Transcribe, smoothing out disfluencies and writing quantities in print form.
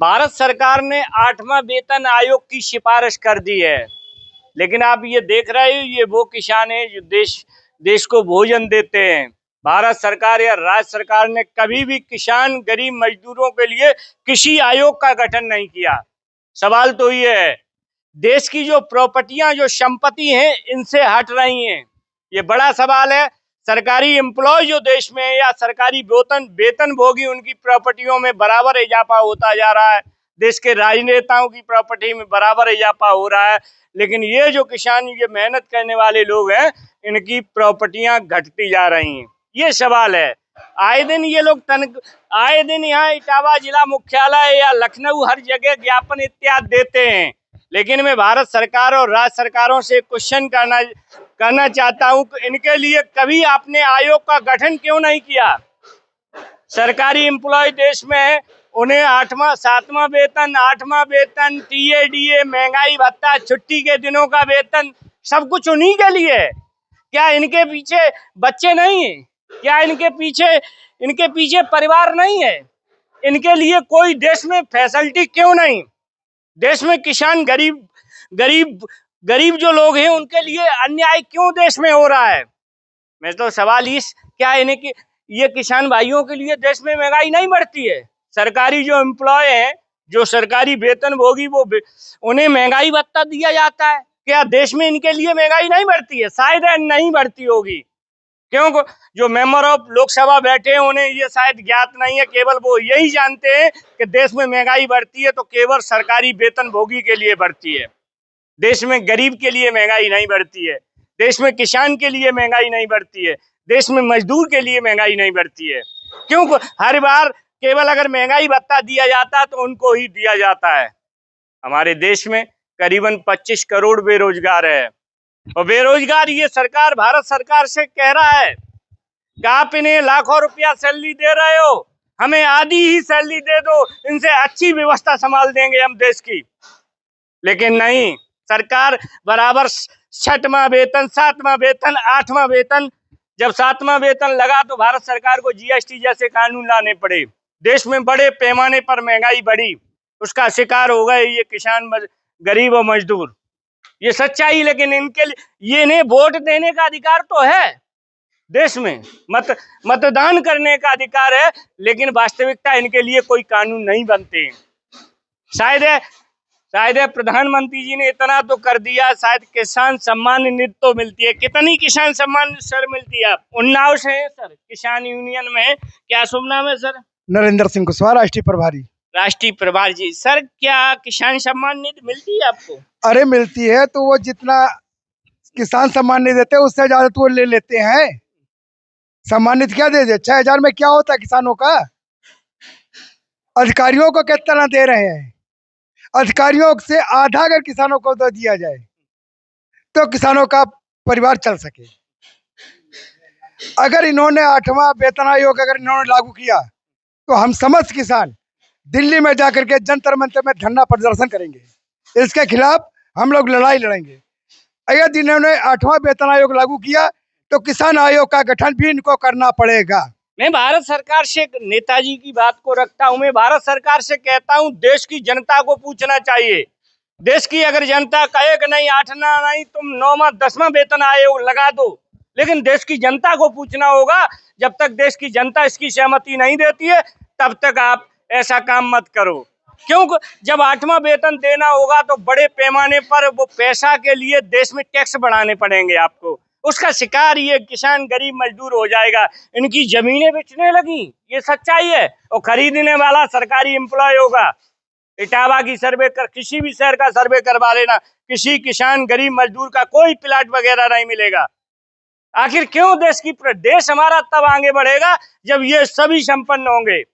भारत सरकार ने 8वां वेतन आयोग की सिफारिश कर दी है, लेकिन आप ये देख रहे हो, ये वो किसान है जो देश को भोजन देते हैं। भारत सरकार या राज्य सरकार ने कभी भी किसान गरीब मजदूरों के लिए किसी आयोग का गठन नहीं किया। सवाल तो ये है, देश की जो प्रॉपर्टियां, जो संपत्ति हैं, इनसे हट रही हैं। ये बड़ा सवाल है। सरकारी एम्प्लॉय जो देश में है या सरकारी वेतन भोगी, उनकी प्रॉपर्टियों में बराबर इजाफा होता जा रहा है। देश के राजनेताओं की प्रॉपर्टी में बराबर इजाफा हो रहा है, लेकिन ये जो किसान, ये मेहनत करने वाले लोग हैं, इनकी प्रॉपर्टियां घटती जा रही हैं। ये सवाल है। आए दिन ये लोग आए दिन यहाँ इटावा जिला मुख्यालय या लखनऊ हर जगह ज्ञापन इत्यादि देते हैं, लेकिन मैं भारत सरकार और राज्य सरकारों से क्वेश्चन करना चाहता हूं कि इनके लिए कभी आपने आयोग का गठन क्यों नहीं किया। सरकारी एम्प्लॉय देश में है, उन्हें 7वां वेतन, टीएडीए, महंगाई भत्ता, छुट्टी के दिनों का वेतन, सब कुछ उन्हीं के लिए है। क्या इनके पीछे बच्चे नहीं है? क्या इनके पीछे परिवार नहीं है? इनके लिए कोई देश में फैसिलिटी क्यों नहीं? देश में किसान गरीब जो लोग हैं, उनके लिए अन्याय क्यों देश में हो रहा है? मैं तो सवाल क्या ये किसान भाइयों के लिए देश में महंगाई नहीं बढ़ती है? सरकारी जो एम्प्लॉय है, जो सरकारी वेतन भोगी, वो उन्हें महंगाई भत्ता दिया जाता है। क्या देश में इनके लिए महंगाई नहीं बढ़ती है? शायद नहीं बढ़ती होगी। क्यों? जो मेंबर ऑफ लोकसभा बैठे हैं, उन्हें ये शायद ज्ञात नहीं है। केवल वो यही जानते हैं कि देश में महंगाई बढ़ती है तो केवल सरकारी वेतन भोगी के लिए बढ़ती है। देश में गरीब के लिए महंगाई नहीं बढ़ती है। देश में किसान के लिए महंगाई नहीं बढ़ती है। देश में मजदूर के लिए महंगाई नहीं बढ़ती है। क्यों? हर बार केवल अगर महंगाई भत्ता दिया जाता है तो उनको ही दिया जाता है। हमारे देश में करीबन 25 करोड़ बेरोजगार है, और बेरोजगार ये सरकार, भारत सरकार से कह रहा है कि आप इन्हें लाखों रुपया सैलरी दे रहे हो, हमें आधी ही सैलरी दे दो, इनसे अच्छी व्यवस्था संभाल देंगे हम देश की। लेकिन नहीं, सरकार बराबर 6वां वेतन, 7वां वेतन, 8वां वेतन, जब 7वां वेतन लगा तो भारत सरकार को जीएसटी जैसे कानून लाने पड़े। देश में बड़े पैमाने पर महंगाई बढ़ी, उसका शिकार हो गए ये किसान, गरीब और मजदूर। ये सच्चाई। लेकिन ये इन्हें वोट देने का अधिकार तो है, देश में मतदान करने का अधिकार है, लेकिन वास्तविकता इनके लिए कोई कानून नहीं बनते। शायद प्रधानमंत्री जी ने इतना तो कर दिया, शायद किसान सम्मान निधि तो मिलती है। कितनी किसान सम्मान सर मिलती है? आप उन्नाव से हैं सर, किसान यूनियन में। क्या शुभ नाम है सर? नरेंद्र सिंह कुशवाहा, राष्ट्रीय प्रभारी। राष्ट्रीय प्रभारी जी। सर, क्या किसान सम्मान निधि मिलती है आपको? अरे मिलती है, तो वो जितना किसान सम्मान निधि देते हैं उससे ज्यादा तो वो ले लेते हैं। सम्मानित क्या दे दे? 6,000 में क्या होता है किसानों का? अधिकारियों को कितना दे रहे हैं? अधिकारियों से आधा अगर किसानों को दे दिया जाए तो किसानों का परिवार चल सके। अगर इन्होंने 8वां वेतन आयोग अगर इन्होंने लागू किया तो हम समस्त किसान दिल्ली में जाकर के जंतर मंतर में धरना प्रदर्शन करेंगे। इसके खिलाफ हम लोग लड़ाई लड़ेंगे। अगर इन्होंने 8वां वेतन आयोग लागू किया तो किसान आयोग का गठन भी इनको करना पड़ेगा। मैं भारत सरकार से, नेताजी की बात को रखता हूं, मैं भारत सरकार से कहता हूं, देश की जनता को पूछना चाहिए। देश की अगर जनता कहे कि नहीं 8वां नहीं, तुम 9वां 10वां वेतन आयोग लगा दो, लेकिन देश की जनता को पूछना होगा। जब तक देश की जनता इसकी सहमति नहीं देती है, तब तक आप ऐसा काम मत करो। क्यों? जब 8वां वेतन देना होगा तो बड़े पैमाने पर वो पैसा के लिए देश में टैक्स बढ़ाने पड़ेंगे आपको। उसका शिकार ये किसान गरीब मजदूर हो जाएगा। इनकी जमीनें बेचने लगी, ये सच्चाई है। और खरीदने वाला सरकारी एम्प्लॉय होगा। इटावा की सर्वे कर, किसी भी शहर का सर्वे करवा लेना, किसी किसान गरीब मजदूर का कोई प्लाट वगैरह नहीं मिलेगा। आखिर क्यों? देश हमारा तब आगे बढ़ेगा जब ये सभी संपन्न होंगे।